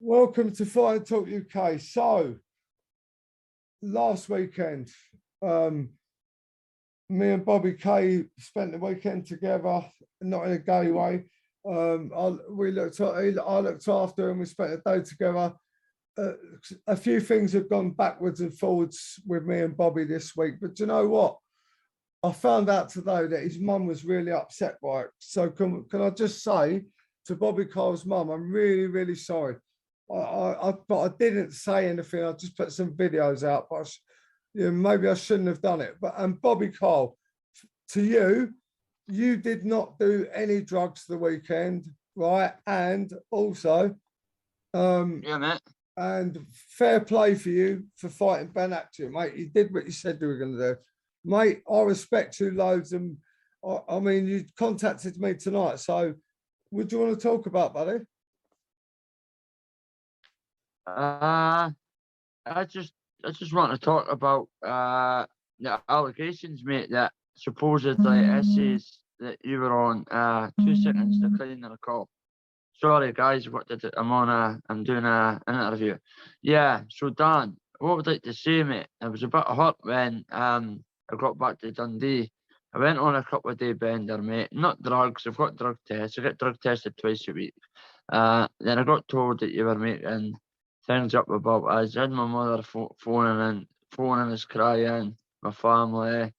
Welcome to FTUK UK. So, last weekend, me and Bobby K spent the weekend together, not in a gay way. I looked after him. We spent a day together. A few things have gone backwards and forwards with me and Bobby this week, but do you know what? I found out today that his mum was really upset by it. So can I just say to Bobby Cole's mum, I'm really, really sorry. But I didn't say anything. I just put some videos out, but maybe I shouldn't have done it. But Bobby Cole, to you, you did not do any drugs the weekend, right? And also, yeah, mate. And fair play for you for fighting Ben Action, mate. You did what you said you were going to do, mate. I respect you loads, and I mean, you contacted me tonight. So, would you want to talk about, buddy? I just want to talk about the allegations, mate, that supposedly essays that you were on. 2 seconds, declining the call. Sorry, guys, I'm doing an interview. Yeah, so Dan, what I would like to say, mate, I was a bit hurt when I got back to Dundee. I went on a couple of day bender, mate. Not drugs, I've got drug tests. I get drug tested twice a week. Then I got told that you were making things up about us. I had my mother phoning us crying, my family.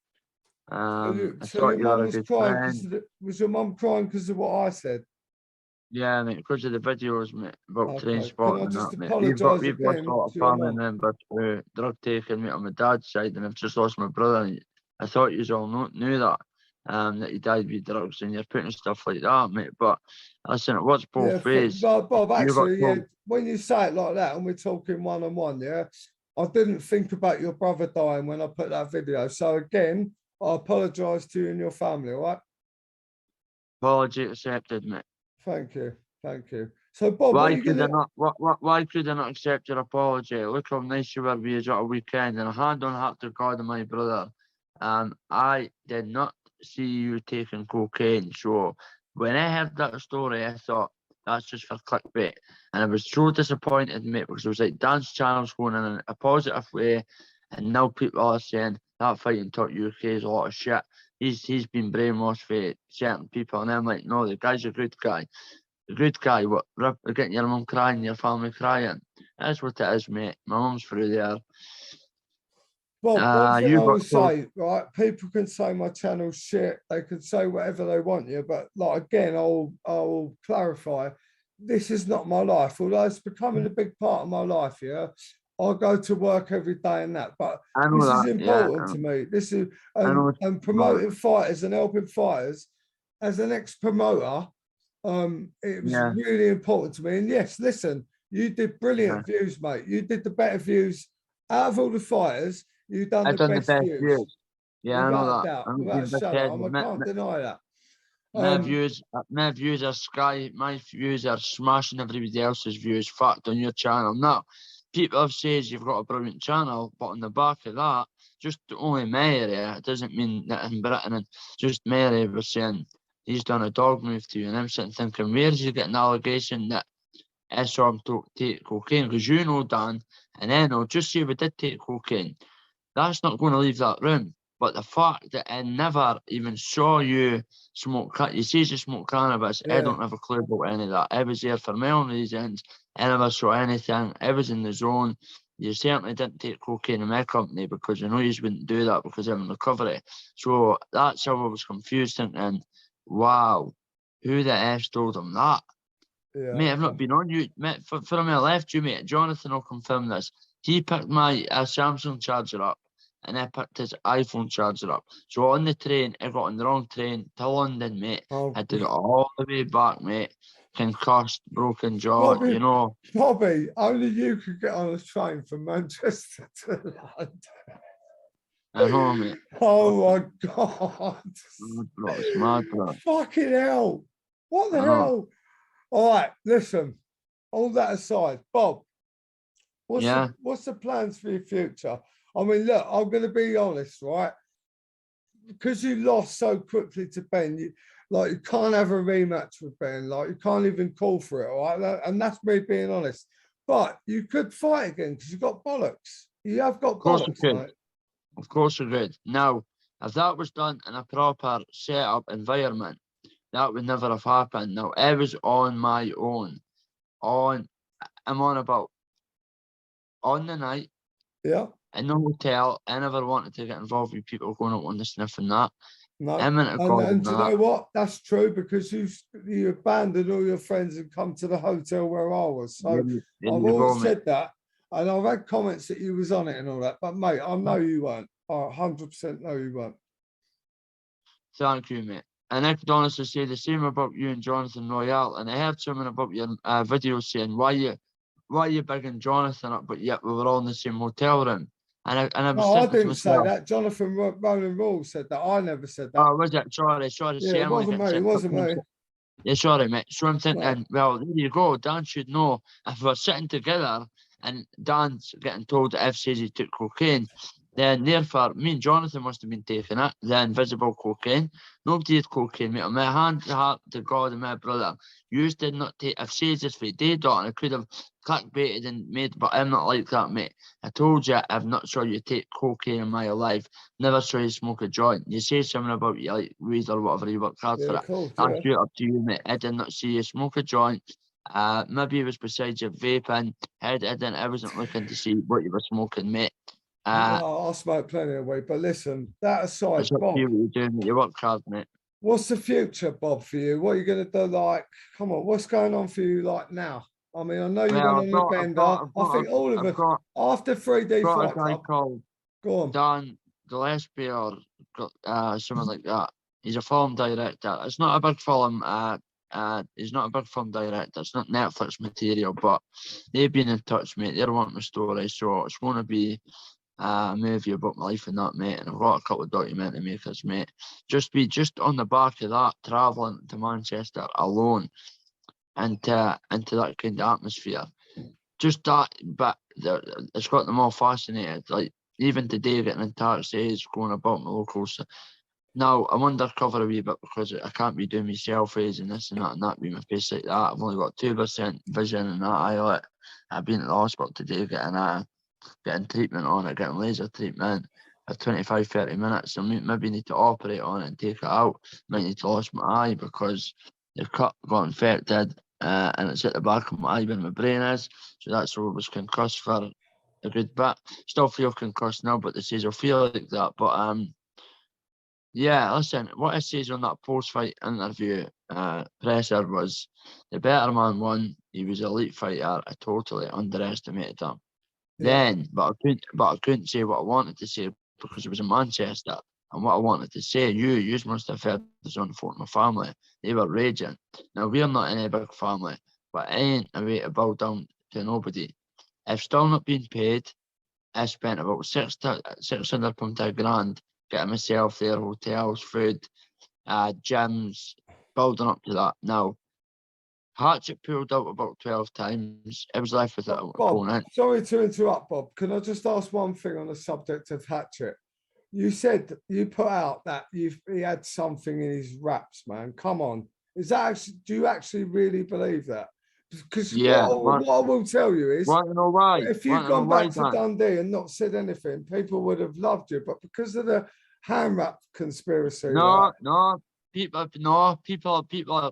I thought you were a good friend. Was your mum crying because of what I said? Yeah, mate, because of the videos, mate, about train spotting and that, mate. We've lost a lot of family members through drug taking, mate, on my dad's side, and I've just lost my brother. And I thought you all knew that, that he died with drugs, and you're putting stuff like that, mate. But listen, it works both ways. Bob, actually, yeah, when you say it like that, and we're talking one-on-one, yeah, I didn't think about your brother dying when I put that video. So again, I apologise to you and your family, all right? Apology accepted, mate. Thank you. So, Bob, why could I not accept your apology? Look how nice you were with you at a weekend, and a hand on heart to God and my brother. I did not see you taking cocaine. So when I heard that story, I thought that's just for clickbait, and I was so disappointed, mate, because it was like Dan's channel's going in a positive way, and now people are saying that fighting taught UK is a lot of shit. He's been brainwashed for certain people, and I'm like, no, the guy's a good guy. A good guy, what, getting your mum crying, your family crying. That's what it is, mate. My mum's through there. Well, one thing I would say, right, people can say my channel's shit, they can say whatever they want, yeah, but like again, I'll clarify, this is not my life, although it's becoming a big part of my life, yeah. I go to work every day and that, but this is important to me. This is and promoting fighters and helping fighters. As an ex-promoter, it was really important to me. And yes, listen, you did brilliant views, mate. You did the better views out of all the fighters. You've done the best views. Yeah, I know that. I can't deny that. My views are sky. My views are smashing everybody else's views. Fact on your channel. Now, people have said you've got a brilliant channel, but on the back of that, just only my area. It doesn't mean that in Britain, and just my area was saying he's done a dog move to you, and I'm sitting thinking, where's he getting an allegation that I saw him take cocaine? Because you know, Dan, and I know, just say we did take cocaine. That's not going to leave that room. But the fact that I never even saw you smoke, you say you smoke cannabis, I don't have a clue about any of that. I was there for my own reasons. I never saw anything. I was in the zone. You certainly didn't take cocaine in my company because I know you wouldn't do that because I'm in recovery. So that's how I was confused, thinking, wow, who the F told him that? Yeah, mate, I've not been on you. Mate, from I left you, mate, Jonathan will confirm this. He picked my Samsung charger up, and I picked his iPhone charger up. So on the train, I got on the wrong train to London, mate. I had to go all the way back, mate. Concussed, broken jaw, Bobby, you know. Bobby, only you could get on a train from Manchester to London. I know, mate. Oh my God. It's mad, bro. Fucking hell. What the hell? All right, listen, all that aside, Bob, what's the plans for your future? I mean, look, I'm going to be honest, right? Because you lost so quickly to Ben, you can't have a rematch with Ben. Like, you can't even call for it, all right? And that's me being honest. but you could fight again because you've got bollocks. You have got Of course you bollocks, could. mate. Of course you could. Now, if that was done in a proper set-up environment, that would never have happened. Now, I was on my own. I'm on about on the night Yeah. in the hotel. I never wanted to get involved with people going out on the sniff and that. No. I'm into And God and do you that. know what? That's true because you abandoned all your friends and come to the hotel where I was. So There I've you go, always mate. said that. And I've had comments that you was on it and all that. But mate, I know you weren't. I 100% know you weren't. Thank you, mate. And I could honestly say the same about you and Jonathan Royale. And I heard something about your video saying why you bigging Jonathan up, but yet we were all in the same hotel room. And I was No, I thinking to didn't say myself, that. Jonathan Roland Rule said that. I never said that. oh, was it? Sorry, Yeah, see, it I'm only wasn't getting me. It set up. wasn't me. Yeah, sorry, mate. So I'm No. thinking, well, there you go. Dan should know if we're sitting together and Dan's getting told that F says he took cocaine, then therefore me and Jonathan must have been taking it, the invisible cocaine. Nobody had cocaine, mate. On my hand, heart to God and my brother, you did not take. I've said this for day dot, and I could have clickbaited and made, but I'm not like that, mate. I told you I've not saw you take cocaine in my life. Never saw you smoke a joint. You say something about you like weed or whatever, you work hard for Yeah, it. cool. That's Yeah. straight up to you, mate. I did not see you smoke a joint. Maybe it was beside your vaping. I wasn't looking to see what you were smoking, mate. No, I smoke plenty of weed. But listen, that aside, It's up to Bob, you what you're doing, mate. You work hard, mate. what's the future, Bob, for you? What are you going to do? Like, come on, what's going on for you like now? I mean, I know you Well, went on the bender. I think all of I've us, got after 3D got a Fight guy Club, called go on. Dan Gillespie or something like that. He's a film director. It's not a big film. He's not a big film director. It's not Netflix material, but they've been in touch, mate. They're wanting a story, so it's going to be a movie about my life and that, mate. And I've got a couple of documentary makers, mate. Just on the back of that, traveling to Manchester alone into that kind of atmosphere. Just that, but it's got them all fascinated. Like even today, getting in taxis, going about my locals. Now I'm undercover a wee bit because I can't be doing my selfies and this and that with my face like that. I've only got 2% vision in that eyelid. I've been at the hospital today getting treatment on it, getting laser treatment for 25-30 minutes. I maybe need to operate on it and take it out. Might need to lose my eye because the cut got infected and it's at the back of my eye where my brain is. So that's where I was concussed for a good bit. Still feel concussed now, but they say I'll feel like that. But yeah, listen, what I says on that post-fight interview presser was the better man won. He was an elite fighter. I totally underestimated him. Yeah. Then, but I couldn't say what I wanted to say because it was in Manchester. And what I wanted to say, you must have heard this on the phone. My family, they were raging. Now we're not in a big family, but I ain't a way to bow down to nobody. I've still not been paid. I spent about £600 to £1,000 getting myself there, hotels, food, gyms, building up to that. Now, Hatchet pulled out about 12 times. I was left with an Bob, opponent. sorry to interrupt, Bob. Can I just ask one thing on the subject of Hatchet? You said you put out that he had something in his raps, man. Come on. Is that actually, do you actually really believe that? Because Yeah. what I will tell you is, Want to know why? if you'd gone back to Dundee and not said anything, people would have loved you. But because of the hand wrap conspiracy, No, people,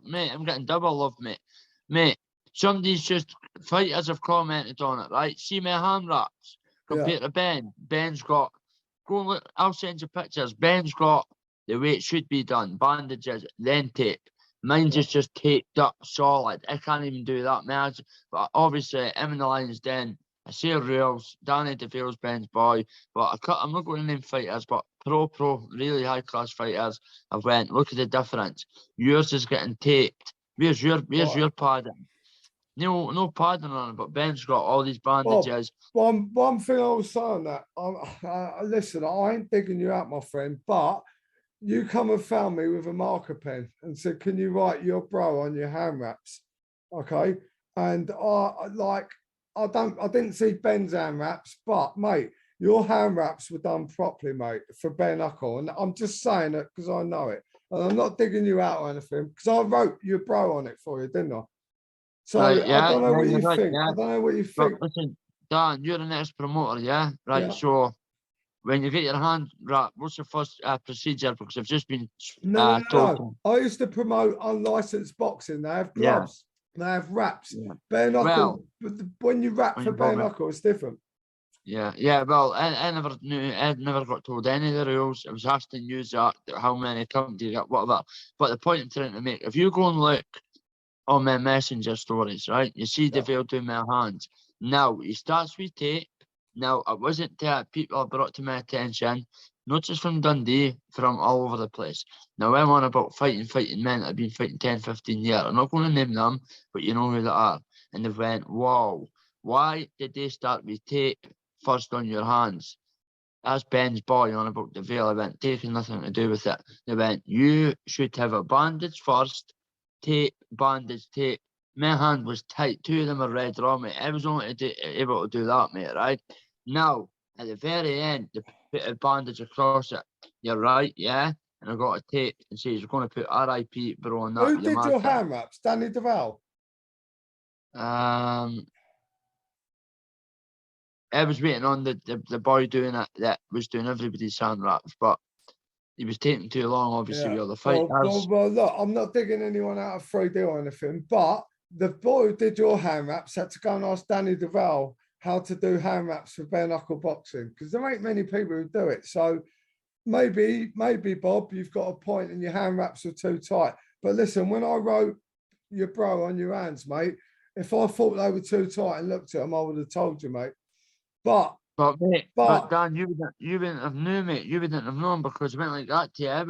mate, I'm getting double love, mate. Somebody's just fighters have commented on it, right? See my hand wraps compared to Ben. Ben's got, go and look, I'll send you pictures. Ben's got the way it should be done, bandages, then tape. Mine's just taped up solid. I can't even do that, man. But obviously, I'm in the Lions Den. I see rules. Danny DeVille's Ben's boy, but I'm not going to name fighters, but pro, really high class fighters. I went, look at the difference. Yours is getting taped. Where's your padding? No padding on it, but Ben's got all these bandages. One thing I was saying that, listen, I ain't digging you out, my friend, but you come and found me with a marker pen and said, can you write your bro on your hand wraps? Okay. And I didn't see Ben's hand wraps, but mate, your hand wraps were done properly, mate, for bare knuckle. And I'm just saying it because I know it. And I'm not digging you out or anything, because I wrote your bro on it for you, didn't I? So Right, I yeah, don't know yeah, what you're you right, think. yeah. I don't know what you But think. listen, Dan, you're an ex-promoter, yeah? Right, Yeah. so when you get your hand wrapped, what's the first procedure? Because I've just been No. talking. I used to promote unlicensed boxing. They have Yeah, gloves. They have wraps. yeah. Bare knuckle. Well, But when you wrap when for you bare got it, knuckle, it's different. yeah. Well, I never knew. I never got told any of the rules. I was asked to use that. How many companies you got, whatever. But the point I'm trying to make, if you go and look on my messenger stories, right, you see the Yeah. veil doing my hands. Now he starts with tape. Now it wasn't that people brought to my attention, not just from Dundee, from all over the place. Now I'm on about fighting men that have been fighting 10, 15 years. I'm not going to name them, but you know who they are. And they went, wow, why did they start with tape first on your hands? That's Ben's boy on about the veil. I went, taking nothing to do with it. They went, you should have a bandage first, tape, bandage, tape. My hand was tight. Two of them are red raw, mate. I was only able to do that, mate, right? Now, at the very end, they put a bandage across it. You're right, yeah? And I got a tape and says, you're going to put RIP, bro, on that. Who You're did mad your for hand wraps? Danny Duval. I was waiting on the boy doing it that was doing everybody's hand wraps, but he was taking too long, obviously, Yeah. with all the Well, fighters. look, I'm not digging anyone out of 3D or anything, but the boy who did your hand wraps had to go and ask Danny Duval how to do hand wraps for bare knuckle boxing because there ain't many people who do it. So maybe, Bob, you've got a point and your hand wraps are too tight. But listen, when I wrote your bro on your hands, mate, if I thought they were too tight and looked at them, I would have told you, mate. But But Dan, you wouldn't have known, mate. You wouldn't have known because it went like that to you. I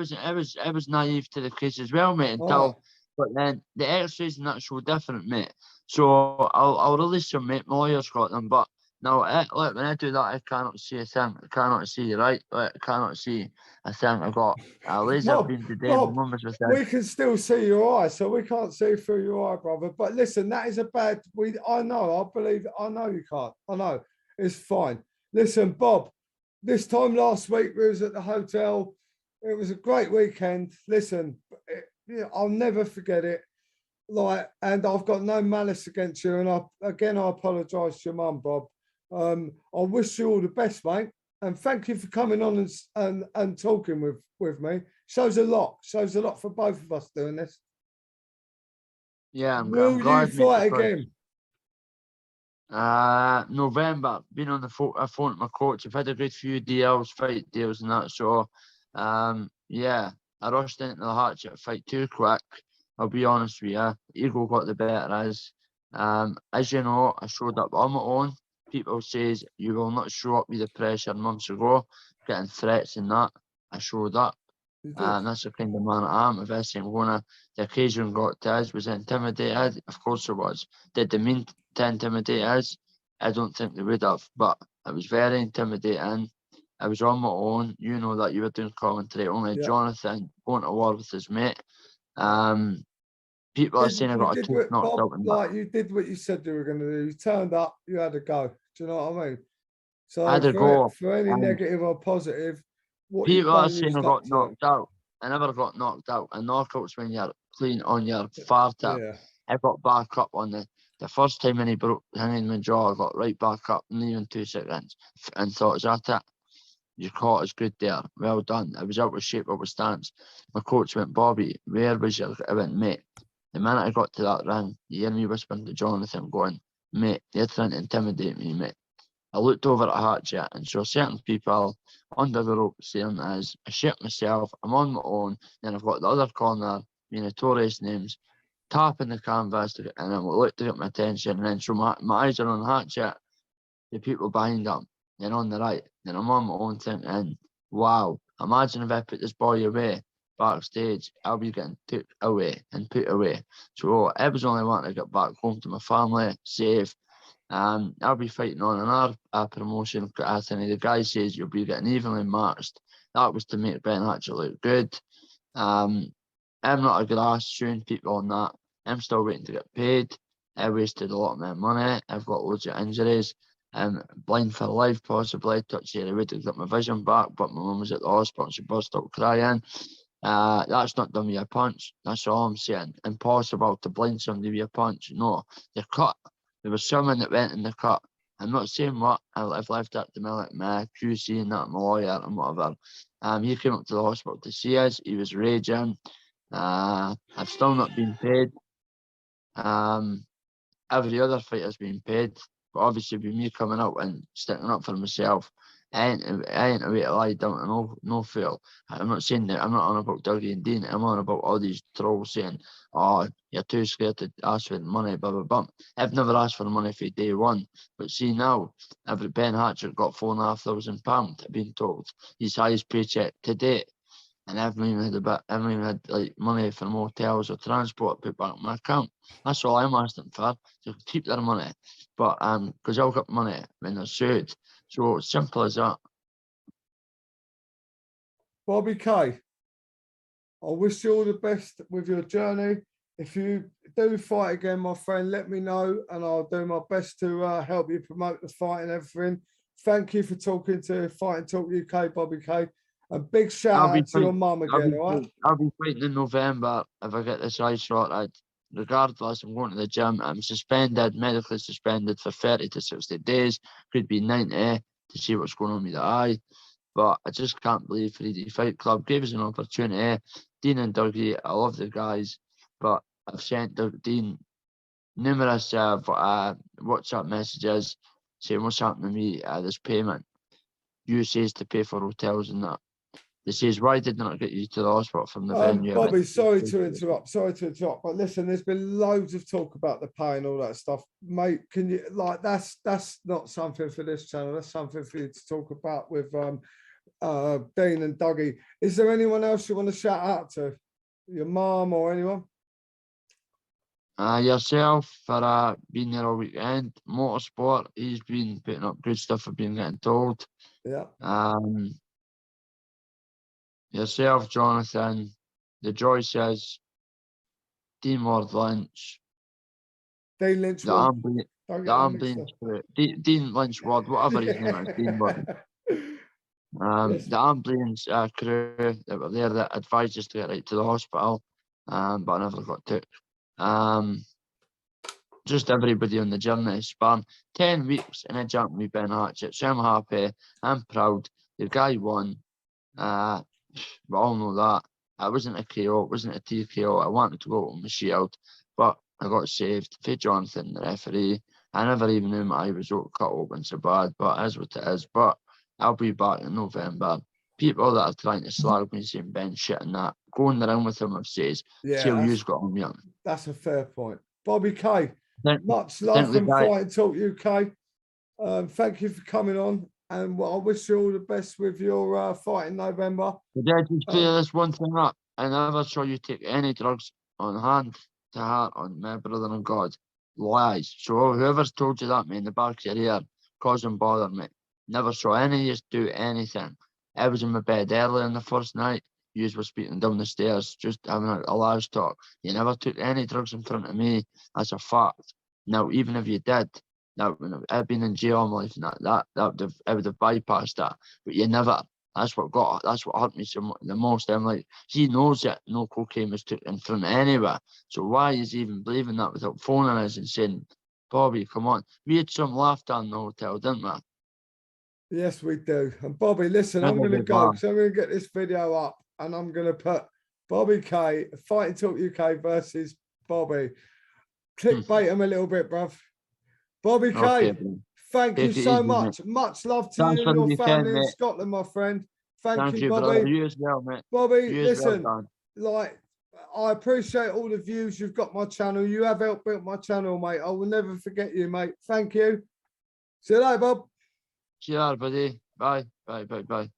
was naive to the case as well, mate. all But then the X-rays and that's so different, mate. So I'll release them, mate. My lawyer's got them, but no, look, when I do that, I cannot see a thing. I cannot see, right? Like, I cannot see a thing. I got a right, laser beam today. My mum was with it. we can still see your eye, so we can't see through your eye, brother. But listen, that is a bad. I know. I believe. I know you can't. I know. It's fine. Listen, Bob. This time last week we was at the hotel. It was a great weekend. Listen, I'll never forget it. Like, and I've got no malice against you. And I apologise to your mum, Bob. I wish you all the best, mate. And thank you for coming on and talking with me. Shows a lot. Shows a lot for both of us doing this. Yeah, I'm Will you glad, mate, fight because again? November, been on the phone with my coach. I've had a good few deals, fight deals and that. So, yeah, I rushed into the Hatchet fight too quick. I'll be honest with you. Ego got the better as you know, I showed up on my own. People says you will not show up with the pressure months ago, getting threats and that. I showed up. You did. That's the kind of man I am. If I say I'm gonna, the occasion got to us, was intimidated. Of course I was. Did they mean to intimidate us? I don't think they would have, but it was very intimidating. I was on my own. You know that you were doing commentary. Only Yeah. Jonathan going to war with his mate. People are saying I got a tooth knocked Bob, out in that. like you did what you said you were going to do. You turned up. You had to go. Do you know what I mean? So I had to go. for any And negative or positive, what you've people are done, you've saying I stuck got to it. knocked out. I never got knocked out. A knockout's when you're clean on your far tip. Yeah. I got back up on the first time when he broke hanging my jaw. I got right back up in even 2 seconds and thought, is that it? Your caught is good there. Well done. I was out of shape, out of stance. My coach went, Bobby, where was your? I went, mate. The minute I got to that ring, you hear me whispering to Jonathan, going, mate, you're trying to intimidate me, mate. I looked over at Hatchet and saw certain people under the rope saying as I shit myself, I'm on my own, then I've got the other corner, being notorious names, tapping the canvas and I looked to get my attention and then so my eyes are on Hatchet, the people behind him, then on the right, then I'm on my own thinking, wow, imagine if I put this boy away backstage, I'll be getting took away and put away. So I was only wanting to get back home to my family, safe. I'll be fighting on another promotion. I think the guy says you'll be getting evenly matched. That was to make Ben actually look good. I'm not a grass showing people on that. I'm still waiting to get paid. I wasted a lot of my money. I've got loads of injuries. I'm blind for life, possibly. Touch here, I would have got my vision back, but my mum was at the hospital and she burst out crying. That's not done with a punch. That's all I'm saying. Impossible to blind somebody with a punch. No, the cut. There was someone that went in the cut. I'm not saying what. I've left that to my QC and that, my lawyer and whatever. He came up to the hospital to see us. He was raging. I've still not been paid. Every other fighter's been paid, but obviously with me coming up and sticking up for myself, I ain't a way to lie down to no fail. I'm not saying that. I'm not on about Dougie and Dean. I'm on about all these trolls saying, "Oh, you're too scared to ask for the money." Blah blah blah. I've never asked for the money for day one, but see now, every Ben Hatchett got £4,500. I've been told his highest paycheck to date. And I haven't even had like money for motels or transport put back in my account. That's all I'm asking for. To keep their money. But because I'll get money when they're sued. So simple as that. Bobby K, I wish you all the best with your journey. If you do fight again, my friend, let me know and I'll do my best to help you promote the fight and everything. Thank you for talking to Fighting Talk UK, Bobby K. A big shout out to your mum again, all right? I'll be fighting in November if I get this eye sorted. Regardless, I'm going to the gym. I'm suspended, medically suspended for 30 to 60 days. Could be 90 to see what's going on with the eye. But I just can't believe 3D Fight Club gave us an opportunity. Dean and Dougie, I love the guys, but I've sent Dean numerous WhatsApp messages saying what's happening to me, this payment. You says to pay for hotels and that. They says, why did not get you to the hospital from the venue? Bobby, sorry to interrupt. But listen, there's been loads of talk about the pay and all that stuff. Mate, can you, like, that's not something for this channel. That's something for you to talk about with Dean and Dougie. Is there anyone else you want to shout out to? Your mom or anyone? Yourself for being there all weekend. Motorsport, he's been putting up good stuff. I've been getting told. Yeah. Yourself, Jonathan, the Joyces, Dean Ward Lynch, Dean Lynch, the ambulance crew, Dean Lynch Ward, whatever his name is, Dean Ward. Yes. The ambulance crew that were there that advised us to get right to the hospital, but I never got took. Just everybody on the journey span 10 weeks in a jump with Ben Hatchett. So I'm happy, I'm proud. The guy won. We all know that. I wasn't a KO, it wasn't a TKO. I wanted to go on the shield, but I got saved for Jonathan, the referee. I never even knew my eye was cut open so bad, but as what it is. But I'll be back in November. People that are trying to slag me saying Ben shit and that, going around with them, I've says, see how you've got on young. That's a fair point. Bobby K, much love from Fighting Talk UK. Thank you for coming on. And I wish you all the best with your fight in November. Did I just clear this one thing up? I never saw you take any drugs on hand to heart on my brother and God. Lies. So whoever's told you that, me in the back of your ear, causing bother me. Never saw any of you do anything. I was in my bed early on the first night. You were speaking down the stairs, just having a large talk. You never took any drugs in front of me. That's a fact. Now, even if you did, that I've been in jail all my life and I would have bypassed that. But you never. That's what hurt me the most. I'm like, he knows that no cocaine was took in front of anywhere. So why is he even believing that without phoning us and saying, Bobby, come on. We had some laughter in the hotel, didn't we? Yes, we do. And Bobby, listen, I'm going to go because I'm going to get this video up and I'm going to put Bobby K, Fighting Talk UK versus Bobby. Clickbait him a little bit, bruv. Bobby K, thank you so much. Much love to you and your family in Scotland, my friend. Thank you, Bobby. Brother. You as well, mate. Bobby, listen, like, I appreciate all the views you've got my channel. You have helped build my channel, mate. I will never forget you, mate. Thank you. See you later, Bob. See you later, buddy. Bye. Bye.